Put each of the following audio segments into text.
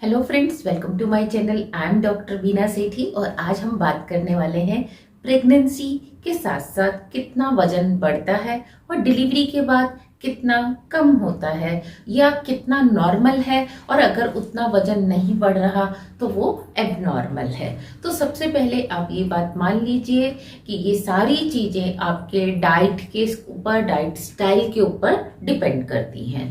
Hello friends, welcome to my channel. I am doctor Beena Sethi और आज हम बात करने वाले हैं प्रेगनेंसी के साथ साथ कितना वजन बढ़ता है और डिलीवरी के बाद कितना कम होता है या कितना नॉर्मल है, और अगर उतना वजन नहीं बढ़ रहा तो वो एबनॉर्मल है। तो सबसे पहले आप ये बात मान लीजिए कि ये सारी चीजें आपके डाइट के ऊपर, डाइट स्टाइल के ऊपर डिपेंड करती हैं।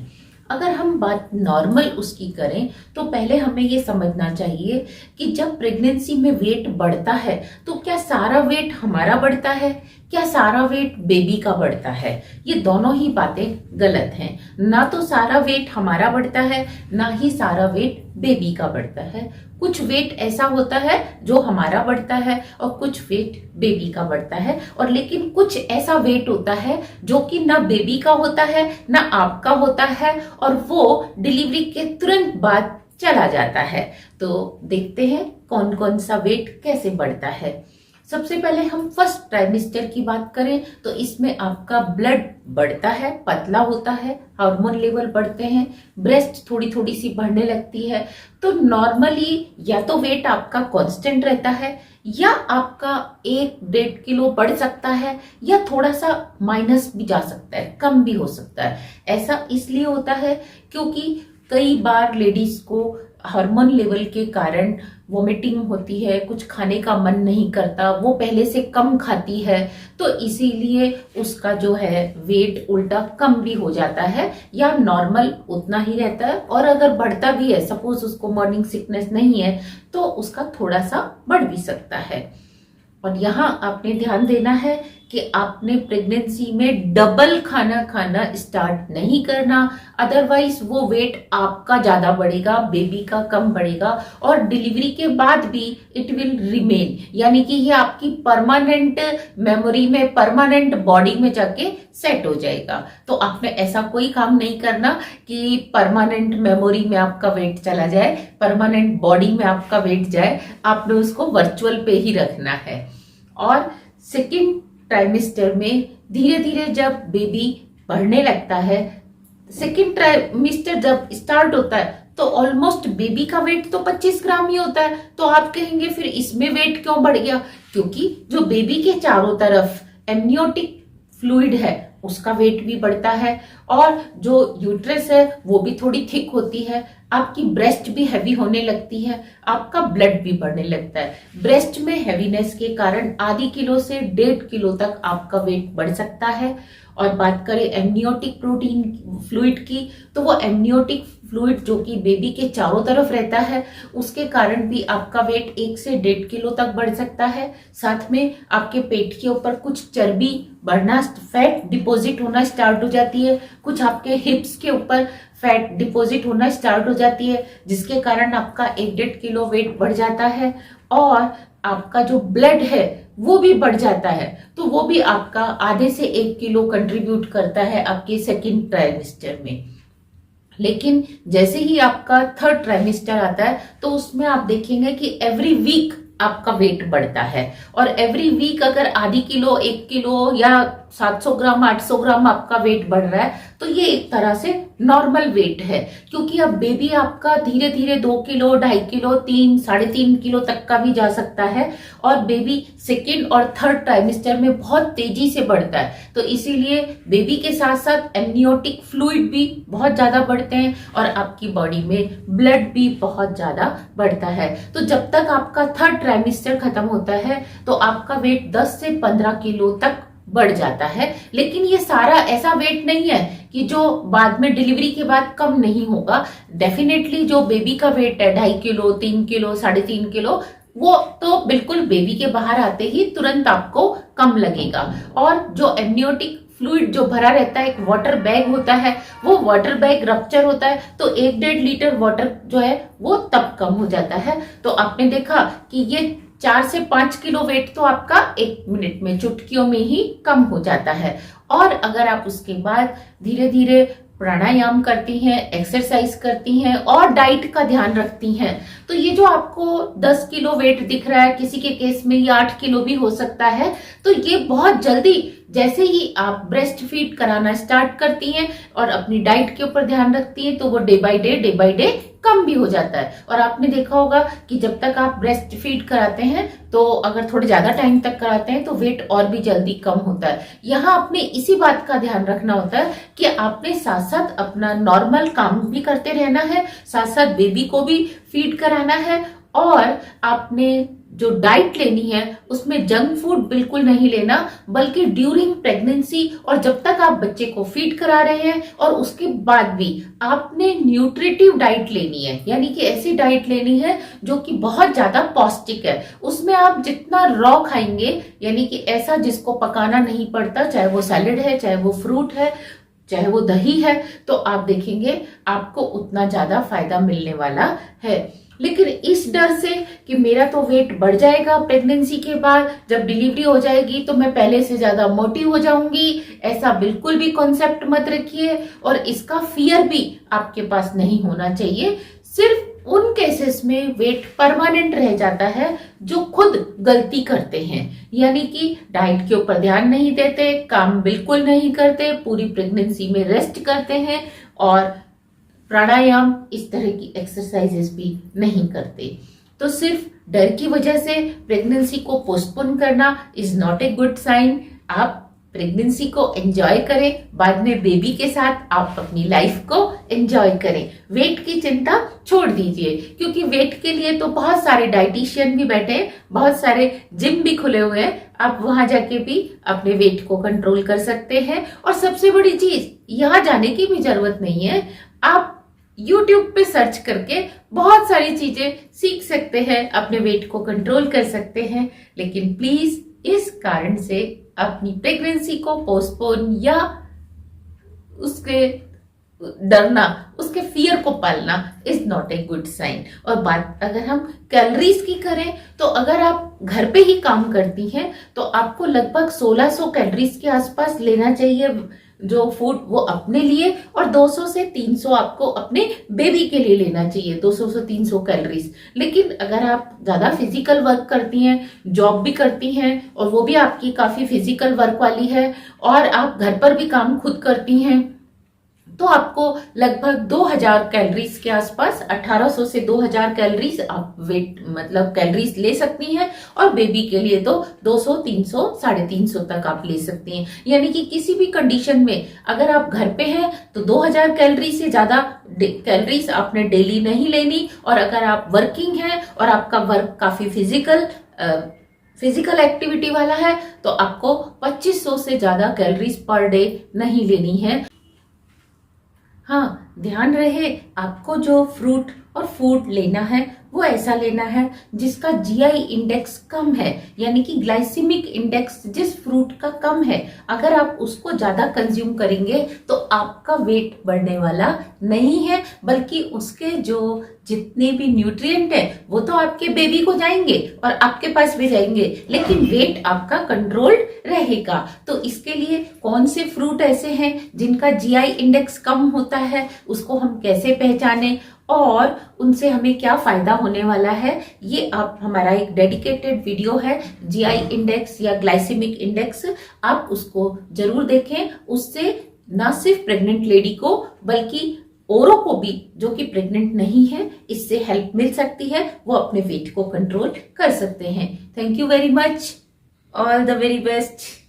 अगर हम बात नॉर्मल उसकी करें तो पहले हमें ये समझना चाहिए कि जब प्रेगनेंसी में वेट बढ़ता है तो क्या सारा वेट हमारा बढ़ता है, क्या सारा वेट बेबी का बढ़ता है? ये दोनों ही बातें गलत हैं। ना तो सारा वेट हमारा बढ़ता है, ना ही सारा वेट बेबी का बढ़ता है। कुछ वेट ऐसा होता है जो हमारा बढ़ता है और कुछ वेट बेबी का बढ़ता है, और लेकिन कुछ ऐसा वेट होता है जो कि ना बेबी का होता है ना आपका होता है, और वो डिलीवरी के तुरंत बाद चला जाता है। तो देखते हैं कौन कौन सा वेट कैसे बढ़ता है। सबसे पहले हम फर्स्ट ट्राइमेस्टर की बात करें तो इसमें आपका ब्लड बढ़ता है, पतला होता है, हार्मोन लेवल बढ़ते हैं, ब्रेस्ट थोड़ी थोड़ी सी बढ़ने लगती है। तो नॉर्मली या तो वेट आपका कांस्टेंट रहता है या आपका 1-1.5 किलो बढ़ सकता है, या थोड़ा सा माइनस भी जा सकता है, कम भी हो सकता है। ऐसा इसलिए होता है क्योंकि कई बार लेडीज को हार्मोन लेवल के कारण वोमिटिंग होती है, कुछ खाने का मन नहीं करता, वो पहले से कम खाती है, तो इसीलिए उसका जो है वेट उल्टा कम भी हो जाता है या नॉर्मल उतना ही रहता है। और अगर बढ़ता भी है, सपोज उसको मॉर्निंग सिकनेस नहीं है, तो उसका थोड़ा सा बढ़ भी सकता है। और यहाँ आपने ध्यान देना है कि आपने प्रेगनेंसी में डबल खाना खाना स्टार्ट नहीं करना, अदरवाइज वो वेट आपका ज्यादा बढ़ेगा, बेबी का कम बढ़ेगा, और डिलीवरी के बाद भी इट विल रिमेन, यानी कि ये आपकी परमानेंट मेमोरी में, परमानेंट बॉडी में जाके सेट हो जाएगा। तो आपने ऐसा कोई काम नहीं करना कि परमानेंट मेमोरी में आपका वेट चला जाए, परमानेंट बॉडी में आपका वेट जाए। आपने उसको वर्चुअल पे ही रखना है। और सेकेंड ट्राइमेस्टर में धीरे धीरे जब बेबी बढ़ने लगता है, सेकेंड ट्राइमेस्टर जब स्टार्ट होता है तो ऑलमोस्ट बेबी का वेट तो 25 ग्राम ही होता है। तो आप कहेंगे फिर इसमें वेट क्यों बढ़ गया? क्योंकि जो बेबी के चारों तरफ एमनियोटिक फ्लूइड है उसका वेट भी बढ़ता है, और जो यूट्रस है वो भी थोड़ी थिक होती है, आपकी ब्रेस्ट भी हैवी होने लगती है, आपका ब्लड भी बढ़ने लगता है। ब्रेस्ट में हैवीनेस के कारण आधी किलो से 1.5 किलो तक आपका वेट बढ़ सकता है। और बात करें एमनियोटिक प्रोटीन फ्लूइड की, तो वो एमनियोटिक फ्लूइड जो कि बेबी के चारों तरफ रहता है, उसके कारण भी आपका वेट 1 से 1.5 किलो तक बढ़ सकता है। साथ में आपके पेट के ऊपर कुछ चर्बी बढ़ना, फैट डिपॉजिट होना स्टार्ट हो जाती है, कुछ आपके हिप्स के ऊपर फैट डिपॉजिट होना स्टार्ट हो जाती है, जिसके कारण आपका 1-1.5 किलो वेट बढ़ जाता है। और आपका जो ब्लड है वो भी बढ़ जाता है, तो वो भी आपका आधे से 1 किलो कंट्रीब्यूट करता है आपके सेकेंड ट्राइमेस्टर में। लेकिन जैसे ही आपका थर्ड ट्राइमेस्टर आता है तो उसमें आप देखेंगे कि एवरी वीक आपका वेट बढ़ता है, और एवरी वीक अगर आधी किलो, 1 किलो या 700 ग्राम, 800 ग्राम आपका वेट बढ़ रहा है तो ये एक तरह से नॉर्मल वेट है। क्योंकि अब बेबी आपका धीरे धीरे 2 किलो, 2.5 किलो, 3, 3.5 किलो तक का भी जा सकता है, और बेबी सेकेंड और थर्ड ट्राइमेस्टर में बहुत तेजी से बढ़ता है। तो इसीलिए बेबी के साथ साथ एमनियोटिक फ्लूइड भी बहुत ज्यादा बढ़ते हैं और आपकी बॉडी में ब्लड भी बहुत ज्यादा बढ़ता है। तो जब तक आपका थर्ड ट्राइमेस्टर खत्म होता है तो आपका वेट 10 से 15 किलो तक बढ़ जाता है। लेकिन ये सारा ऐसा वेट नहीं है कि जो बाद में डिलीवरी के बाद कम नहीं होगा। डेफिनेटली जो बेबी का वेट है 2.5 किलो, 3 किलो, 3.5 किलो, वो तो बिल्कुल बेबी के बाहर आते ही तुरंत आपको कम लगेगा। और जो एमनियोटिक फ्लूइड जो भरा रहता है, एक वाटर बैग होता है, वो वाटर बैग रप्चर होता है तो 1-1.5 लीटर वाटर जो है वो तब कम हो जाता है। तो आपने देखा कि ये 4 से 5 किलो वेट तो आपका 1 मिनट में, चुटकियों में ही कम हो जाता है। और अगर आप उसके बाद धीरे धीरे प्राणायाम करती हैं, एक्सरसाइज करती हैं और डाइट का ध्यान रखती हैं, तो ये जो आपको 10 किलो वेट दिख रहा है, किसी के केस में ये 8 किलो भी हो सकता है, तो ये बहुत जल्दी जैसे ही आप ब्रेस्ट फीड कराना स्टार्ट करती हैं और अपनी डाइट के ऊपर ध्यान रखती हैं तो वो डे बाय डे कम भी हो जाता है। और आपने देखा होगा कि जब तक आप ब्रेस्ट फीड कराते हैं तो अगर थोड़े ज्यादा टाइम तक कराते हैं तो वेट और भी जल्दी कम होता है। यहाँ आपने इसी बात का ध्यान रखना होता है कि आपने साथ साथ अपना नॉर्मल काम भी करते रहना है, साथ साथ बेबी को भी फीड कराना है, और आपने जो डाइट लेनी है उसमें जंक फूड बिल्कुल नहीं लेना, बल्कि ड्यूरिंग प्रेगनेंसी और जब तक आप बच्चे को फीड करा रहे हैं और उसके बाद भी आपने न्यूट्रिटिव डाइट लेनी है, यानी कि ऐसी डाइट लेनी है जो कि बहुत ज्यादा पौष्टिक है। उसमें आप जितना रॉ खाएंगे, यानी कि ऐसा जिसको पकाना नहीं पड़ता, चाहे वो सैलेड है, चाहे वो फ्रूट है, चाहे वो दही है, तो आप देखेंगे आपको उतना ज्यादा फायदा मिलने वाला है। लेकिन इस डर से कि मेरा तो वेट बढ़ जाएगा प्रेगनेंसी के बाद, जब डिलीवरी हो जाएगी तो मैं पहले से ज्यादा मोटी हो जाऊंगी, ऐसा बिल्कुल भी कॉन्सेप्ट मत रखिए। और इसका फियर भी आपके पास नहीं होना चाहिए। सिर्फ उन केसेस में वेट परमानेंट रह जाता है जो खुद गलती करते हैं, यानी कि डाइट के ऊपर ध्यान नहीं देते, काम बिल्कुल नहीं करते, पूरी प्रेगनेंसी में रेस्ट करते हैं और प्राणायाम इस तरह की एक्सरसाइजेस भी नहीं करते। तो सिर्फ डर की वजह से प्रेगनेंसी को पोस्टपोन करना is not a good sign. आप प्रेगनेंसी को एंजॉय करें, बाद में बेबी के साथ आप अपनी लाइफ को एंजॉय करें। वेट की चिंता छोड़ दीजिए, क्योंकि वेट के लिए तो बहुत सारे डाइटिशियन भी बैठे हैं, बहुत सारे जिम भी खुले हुए हैं, आप वहां जाके भी अपने वेट को कंट्रोल कर सकते हैं। और सबसे बड़ी चीज, यहाँ जाने की भी जरूरत नहीं है, आप YouTube पे सर्च करके बहुत सारी चीजें सीख सकते हैं, अपने वेट को कंट्रोल कर सकते हैं। लेकिन प्लीज इस कारण से अपनी प्रेगनेंसी को पोस्टपोन या उसके डरना, उसके फियर को पालना is not a good sign. और बात अगर हम कैलोरीज की करें तो अगर आप घर पे ही काम करती हैं तो आपको लगभग 1600 कैलोरीज के आसपास लेना चाहिए जो फूड, वो अपने लिए, और 200 से 300 आपको अपने बेबी के लिए लेना चाहिए, 200 से 300 कैलोरीज। लेकिन अगर आप ज्यादा फिजिकल वर्क करती हैं, जॉब भी करती हैं और वो भी आपकी काफी फिजिकल वर्क वाली है, और आप घर पर भी काम खुद करती हैं, तो आपको लगभग 2000 कैलोरीज के आसपास, 1800 से 2000 कैलोरीज आप वेट मतलब कैलोरीज ले सकती हैं। और बेबी के लिए तो 200, 300, 350 तक आप ले सकती हैं। यानी कि किसी भी कंडीशन में अगर आप घर पे हैं तो 2000 कैलोरी से ज्यादा कैलोरीज आपने डेली नहीं लेनी। और अगर आप वर्किंग हैं और आपका वर्क काफी फिजिकल एक्टिविटी वाला है तो आपको 2500 से ज्यादा कैलोरीज पर डे नहीं लेनी है। हाँ, ध्यान रहे आपको जो फ्रूट और फूड लेना है वो ऐसा लेना है जिसका जीआई इंडेक्स कम है, यानी कि ग्लाइसेमिक इंडेक्स जिस फ्रूट का कम है, अगर आप उसको ज्यादा कंज्यूम करेंगे तो आपका वेट बढ़ने वाला नहीं है, बल्कि उसके जो जितने भी न्यूट्रिएंट है वो तो आपके बेबी को जाएंगे और आपके पास भी जाएंगे, लेकिन वेट आपका कंट्रोल्ड रहेगा। तो इसके लिए कौन से फ्रूट ऐसे हैं जिनका जीआई इंडेक्स कम होता है, उसको हम कैसे पहचाने और उनसे हमें क्या फायदा होने वाला है, ये आप हमारा एक डेडिकेटेड वीडियो है जीआई इंडेक्स या ग्लाइसेमिक इंडेक्स, आप उसको जरूर देखें। उससे ना सिर्फ प्रेग्नेंट लेडी को बल्कि औरों को भी जो कि प्रेग्नेंट नहीं है इससे हेल्प मिल सकती है, वो अपने वेट को कंट्रोल कर सकते हैं। Thank you very much, all the very best.